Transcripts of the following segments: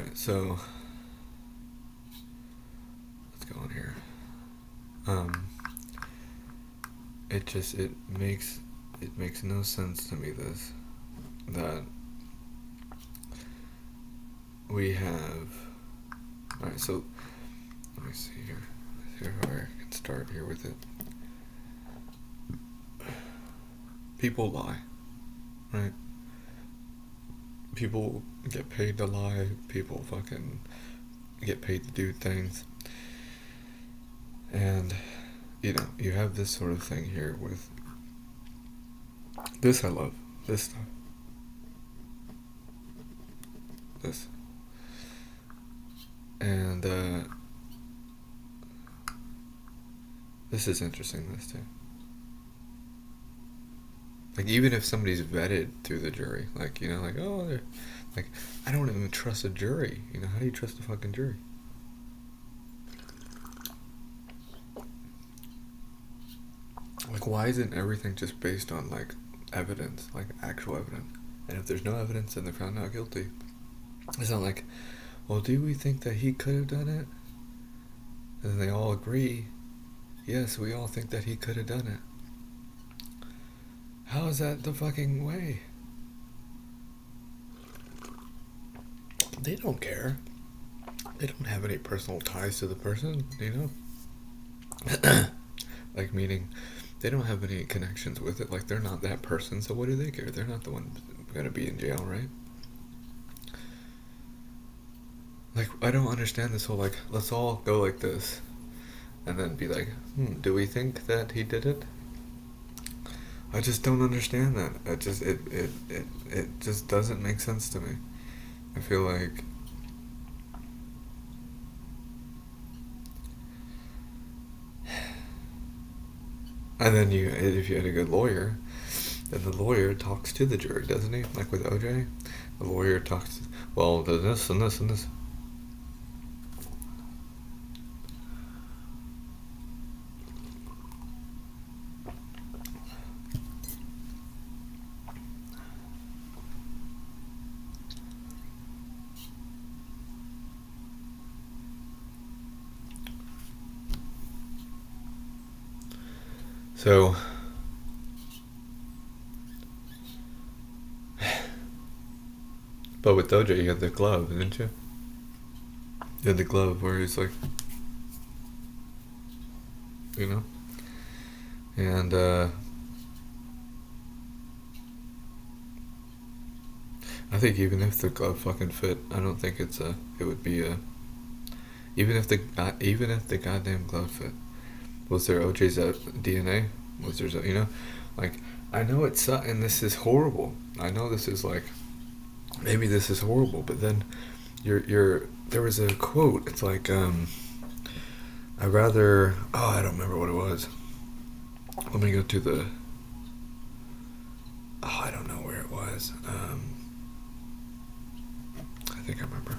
Alright, so let's go on here. Um, it makes no sense to me that we have. Alright, so let me see here. Here how I can start here with it. People lie, right? People get paid to lie. People fucking get paid to do things. And, you have this sort of thing here with this. I love this stuff. This. And, this is interesting, this too. Like, even if somebody's vetted through the jury, like, they're, like, I don't even trust a jury. How do you trust a fucking jury? Like, why isn't everything just based on, like, evidence, like, actual evidence? And if there's no evidence, then they're found not guilty. It's not like, well, do we think that he could have done it? And then they all agree, yes, we all think that he could have done it. How is that the fucking way? They don't care. They don't have any personal ties to the person, Like, meaning, they don't have any connections with it. Like, they're not that person, so what do they care? They're not the one gonna be in jail, right? Like, I don't understand this whole, like, let's all go like this. And then be like, do we think that he did it? I just don't understand that. It just doesn't make sense to me. I feel like and then if you had a good lawyer, then the lawyer talks to the jury, doesn't he? Like with OJ, the lawyer talks. Well, this and this and this. So, but with OJ, you had the glove, didn't you? You had the glove where he's like, and I think even if the glove fucking fit, I don't think it would be a. Even if the goddamn glove fit, was there OJ's DNA? Was there, like, I know it's and this is horrible. I know this is like, maybe this is horrible, but then there was a quote. It's like, I don't remember what it was. Let me go to the. Oh, I don't know where it was. I think I remember.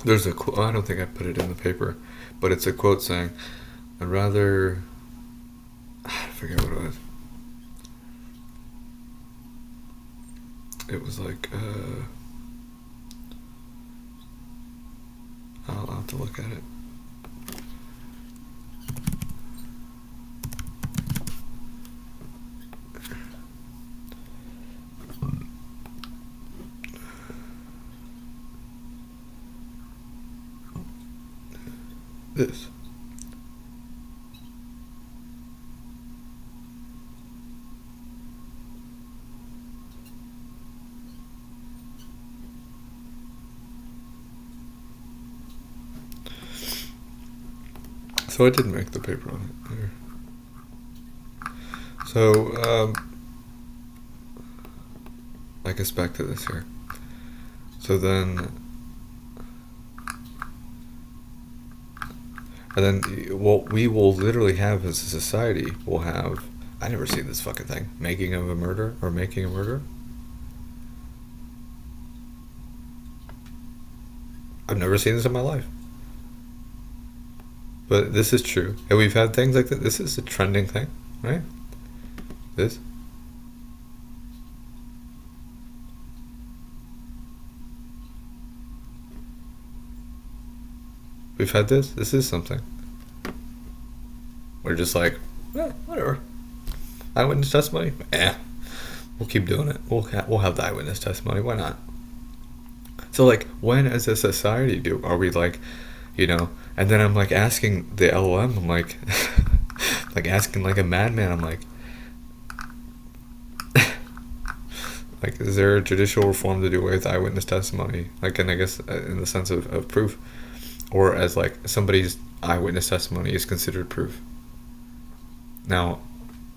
There's a quote. I don't think I put it in the paper, but it's a quote saying, "I'd rather." I forget what it was. It was like, I'll have to look at it. This. So I didn't make the paper on it here. So, I guess back to this here. So then, and then what we will literally have as a society, we'll have, I never seen this fucking thing, making of a murder or making a murder. I've never seen this in my life. But this is true. And we've had things like that. This is a trending thing, right? This. We've had this. This is something. We're just like, well, whatever. Eyewitness testimony? We'll keep doing it. We'll have the eyewitness testimony. Why not? So, like, when as a society are we like, and then I'm like asking the LLM, I'm like, like asking like a madman, I'm like, is there a judicial reform to do away with eyewitness testimony? Like, and I guess in the sense of proof, or as like somebody's eyewitness testimony is considered proof. Now,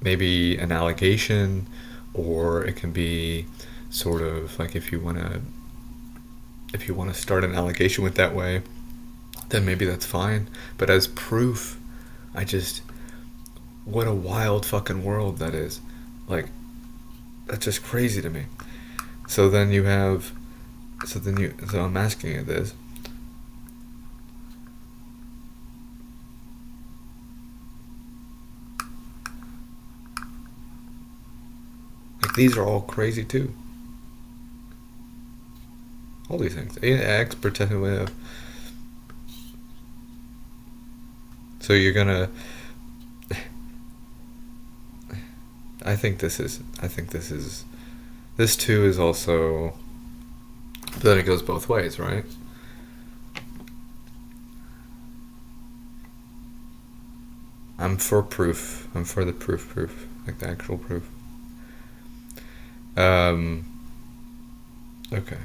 maybe an allegation, or it can be sort of like if you want to start an allegation with that way, then maybe that's fine. But as proof, what a wild fucking world that is. Like, that's just crazy to me. So then I'm asking you this. Like, these are all crazy too. All these things. Expert testimony. So you're gonna. I think this too is also. But then it goes both ways, right? I'm for proof. I'm for the proof, like the actual proof. Okay.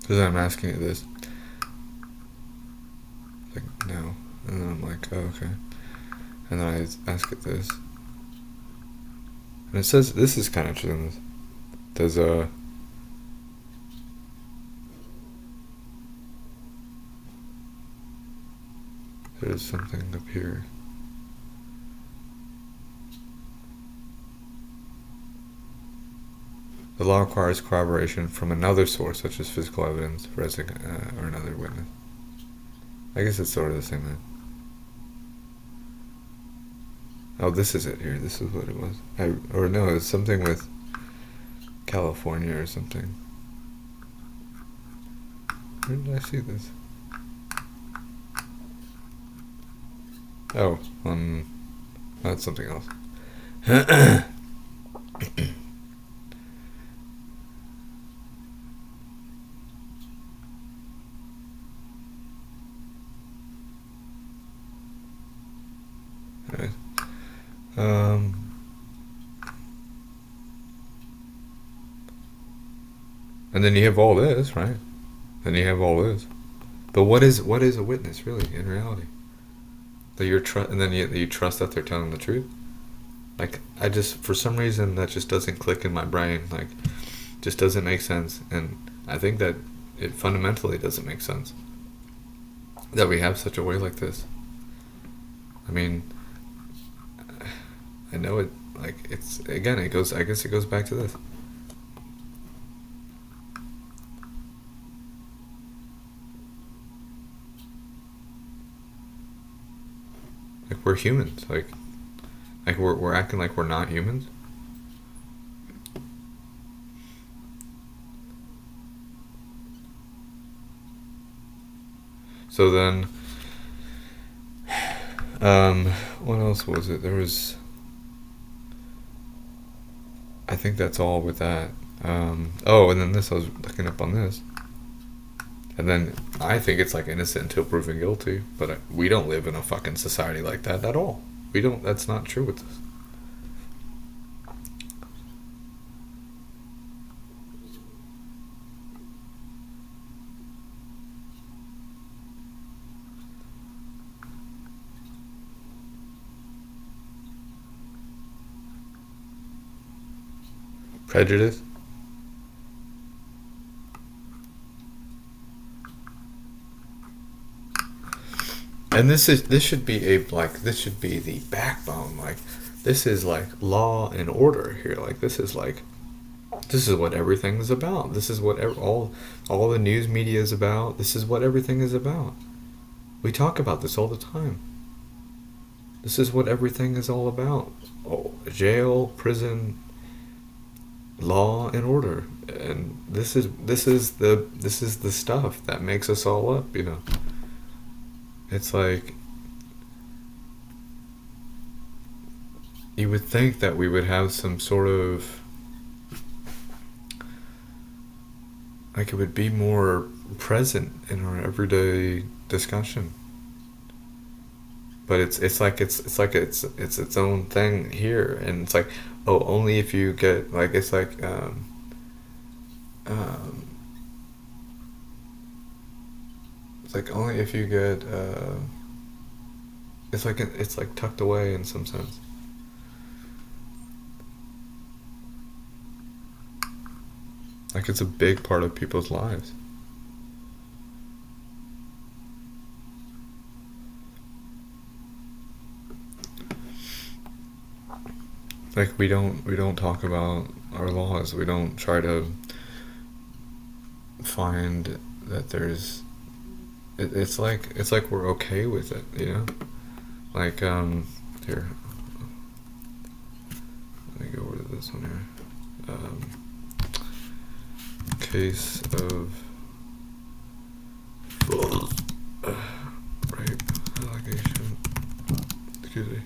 Because I'm asking you this. Like, no. And then I'm like, oh, okay. And then I ask it this. And it says, this is kind of interesting. There's something up here. The law requires corroboration from another source, such as physical evidence, forensic, or another witness. I guess it's sort of the same thing. Oh, this is it here. This is what it was. It's something with California or something. Where did I see this? Oh, that's something else. Right. And then you have all this, right? Then you have all this. But what is a witness really in reality? That you trust that they're telling the truth. Like, for some reason that just doesn't click in my brain. Like, just doesn't make sense, and I think that it fundamentally doesn't make sense that we have such a way like this. I mean, I know it. Like, it's again. I guess it goes back to this. Like, we're humans. Like we're acting like we're not humans. So then, what else was it? There was. I think that's all with that. And then this, I was looking up on this. And then I think it's like innocent until proven guilty. But we don't live in a fucking society like that at all. We don't, that's not true with us. Prejudice. And this should be the backbone. Like, this is like law and order here. Like, this is what everything is about. This is what all the news media is about. This is what everything is about. We talk about this all the time. This is what everything is all about. Oh, jail, prison, law and order. And this is the stuff that makes us all up, you know. It's like you would think that we would have some sort of, like, it would be more present in our everyday discussion. But it's its own thing here, and it's like, oh, only if you get, like, it's like, um it's like only if you get, it's like tucked away in some sense. Like, it's a big part of people's lives. Like, we don't talk about our laws. We don't try to find that there's, it's like we're okay with it, you know. Like, here, let me go over to this one here. Case of rape allegation. Excuse me.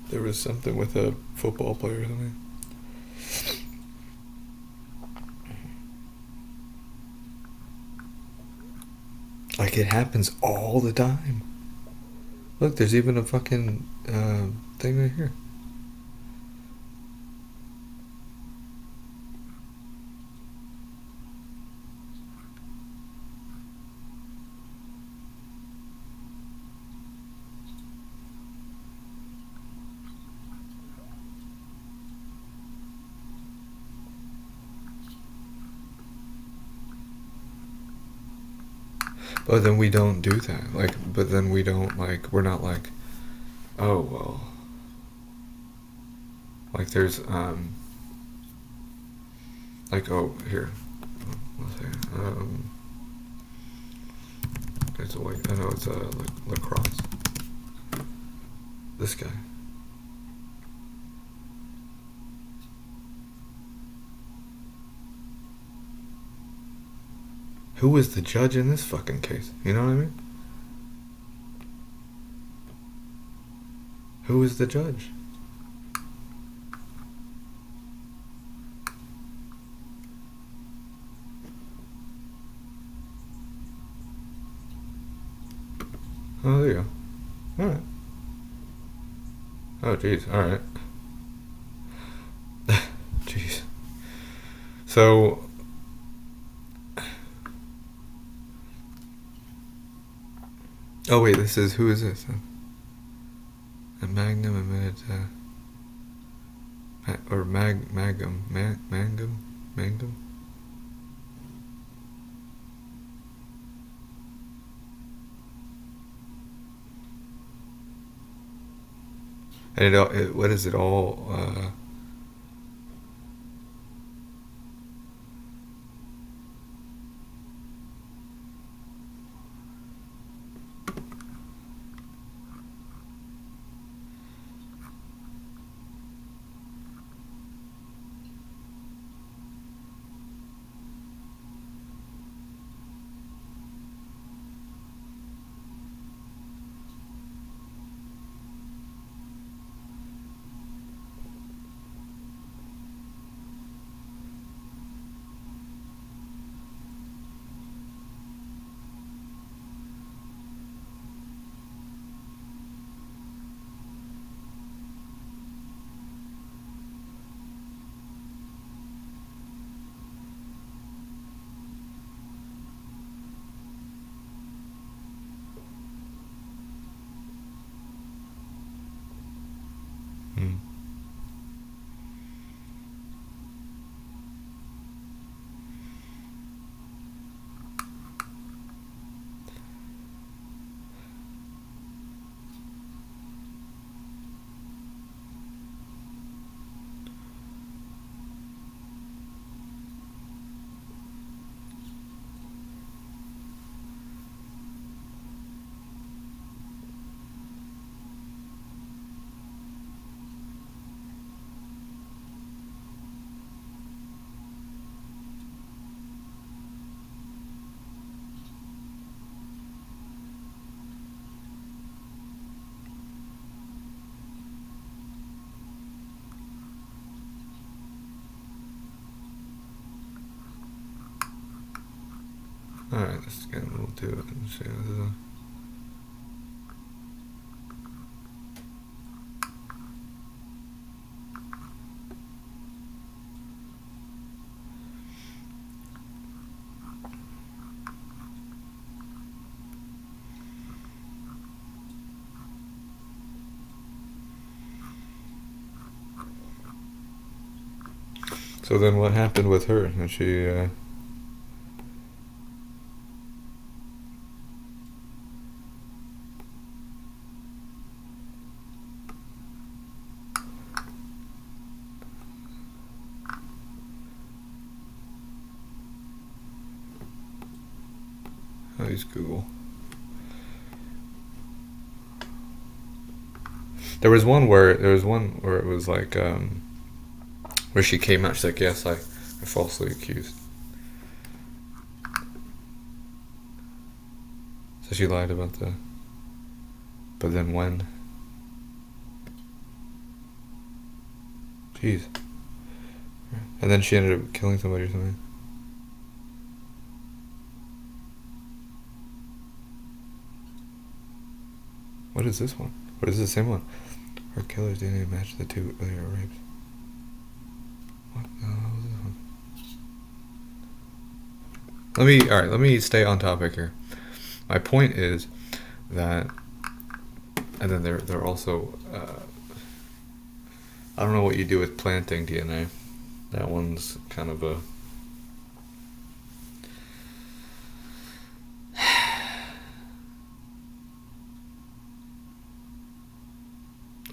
There was something with a football player or something. Like, it happens all the time. Look, there's even a fucking thing right here. But then we don't do that. Like, but then we don't, like, we're not like, oh well. Like, there's like, oh, here. Let's see. It's a white. I know it's a lacrosse. This guy. Who was the judge in this fucking case? You know what I mean? Who was the judge? Oh, there you go. Alright. Oh, jeez. Alright. Jeez. So, oh wait, who is this? A Magnum admitted or Mangum? And what is it all, Alright, this is getting a little too. Let's see, this is a, so then what happened with her? And she, I'll use Google. There was one where it was like where she came out. She's like, "Yes, I falsely accused." So she lied about the. But then when? Jeez. And then she ended up killing somebody or something. What is this one? What is the same one? Her killer's DNA matched the two earlier rapes. What the hell is this one? Let me stay on topic here. My point is that, and then they're also, I don't know what you do with planting DNA. That one's kind of a,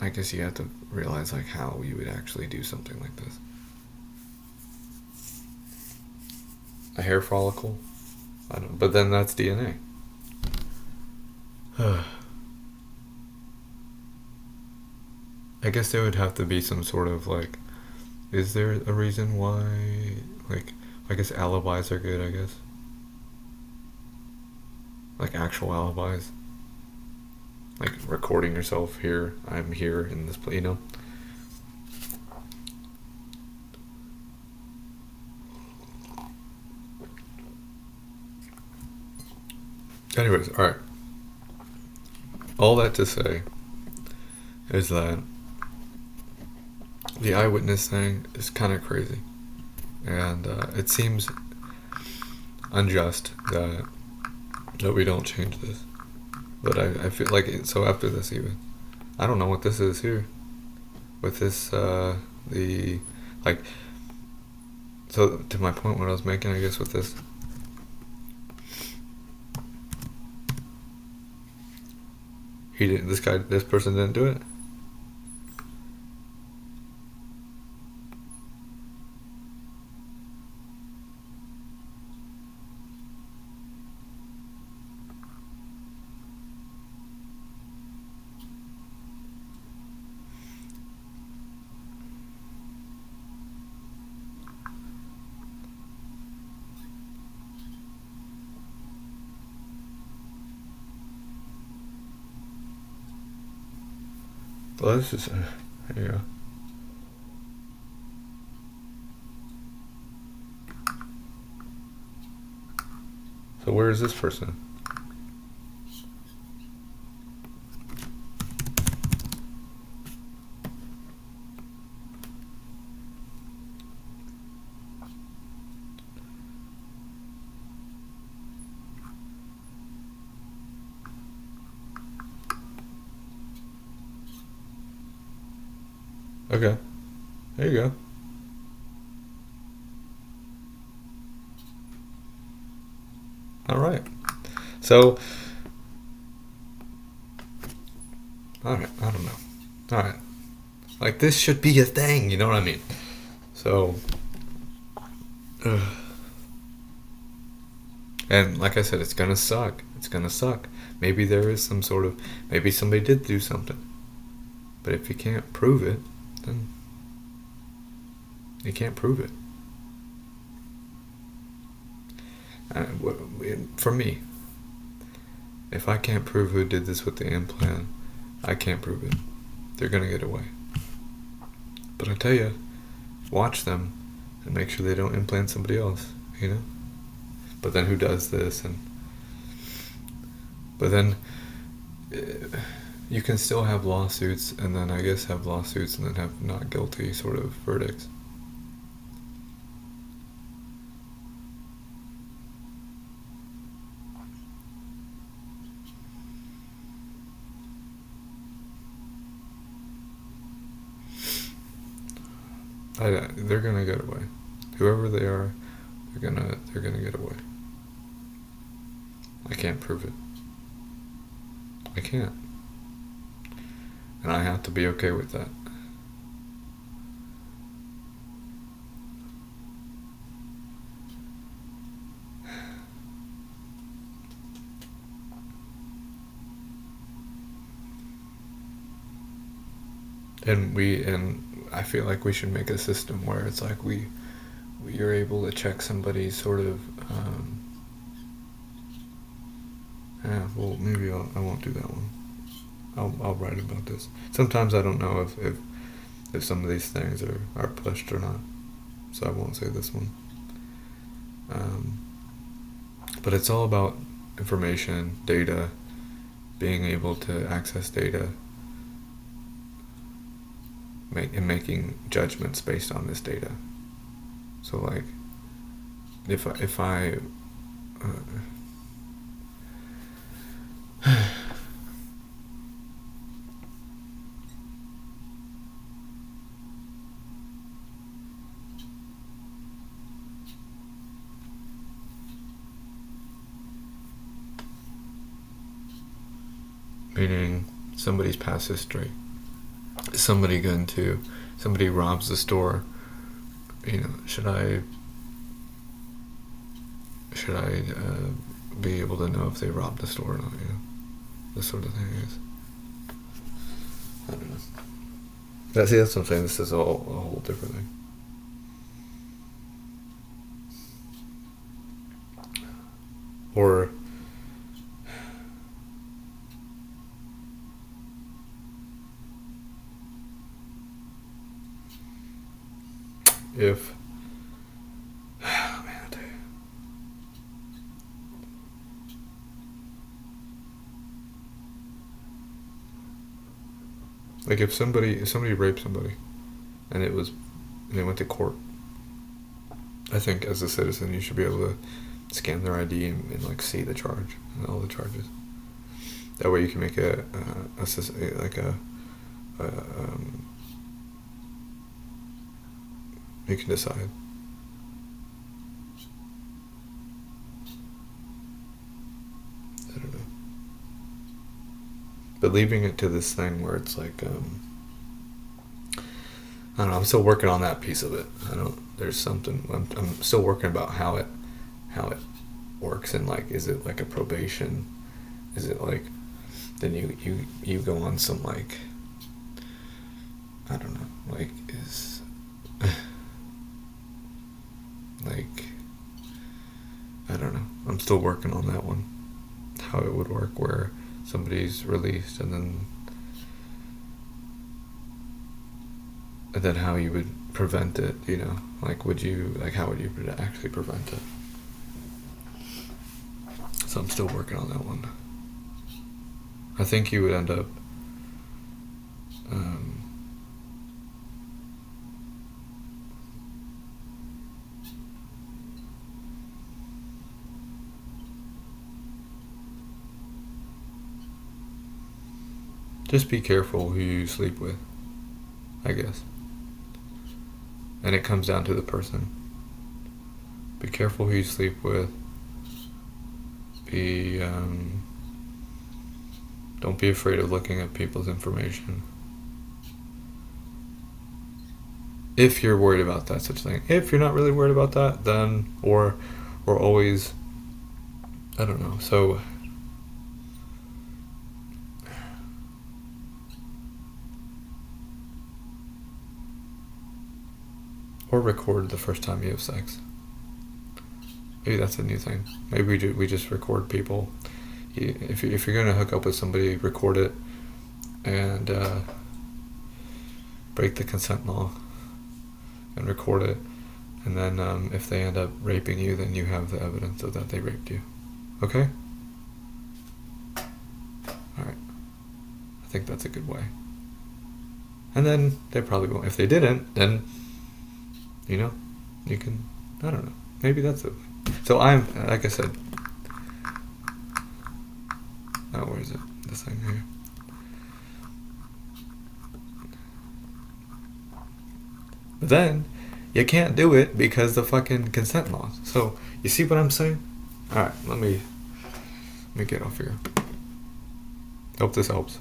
I guess you have to realize like how you would actually do something like this. A hair follicle? I don't, but then that's DNA. I guess there would have to be some sort of like, is there a reason why, like, I guess alibis are good, I guess. Like actual alibis. Like recording yourself here, I'm here in this place, you know? Anyways, alright. All that to say is that the eyewitness thing is kind of crazy. And it seems unjust that we don't change this. But I feel like so after this even, I don't know what this is here. With this, the, like, so to my point what I was making, I guess with this. This person didn't do it? Well, this is, there you go. So where is this person? Okay, there you go. All right. So, all right. I don't know. All right. Like this should be a thing. You know what I mean? So, and like I said, it's gonna suck. It's gonna suck. Maybe there is some sort of, maybe somebody did do something. But if you can't prove it, then you can't prove it. For me, if I can't prove who did this with the implant, I can't prove it. They're gonna get away. But I tell you, watch them and make sure they don't implant somebody else, you know? but then who does this? But then you can still have lawsuits, and then I guess have lawsuits and then have not guilty sort of verdicts. They're gonna get away. Whoever they are, they're gonna get away. I can't prove it. I can't. And I have to be okay with that. And I feel like we should make a system where it's like you're able to check somebody's sort of well, maybe I won't do that one. I'll write about this. Sometimes I don't know if some of these things are pushed or not, so I won't say this one. But it's all about information, data, being able to access data, making judgments based on this data. So like, if I meaning somebody's past history, somebody robs the store, should I be able to know if they robbed the store or not, this sort of thing is, I don't know. That's what I'm saying, this is all a whole different thing. Or if like if somebody raped somebody and they went to court, I think as a citizen you should be able to scan their ID and like see the charge and all the charges. That way you can make you can decide. I don't know. But leaving it to this thing where it's like, I don't know, I'm still working on that piece of it. There's something, I'm still working about how it works, and like, is it like a probation? Is it like, then you go on some like, I don't know, like is, like, I don't know. I'm still working on that one. How it would work where somebody's released and then how you would prevent it, like how would you actually prevent it? So I'm still working on that one. I think you would end up just be careful who you sleep with, I guess. And it comes down to the person. Be careful who you sleep with. Don't be afraid of looking at people's information. If you're worried about that such thing. If you're not really worried about that, then or always, I don't know. So or record the first time you have sex. Maybe that's a new thing. Maybe we just record people. If you're gonna hook up with somebody, record it and break the consent law and record it, And then if they end up raping you, then you have the evidence of that they raped you. Okay? Alright. I think that's a good way. And then they probably won't. If they didn't, then, you can, I don't know. Maybe that's it. So I'm, like I said, where is it? This thing here. But then, you can't do it because the fucking consent laws. So, you see what I'm saying? Alright, let me get off here. Hope this helps.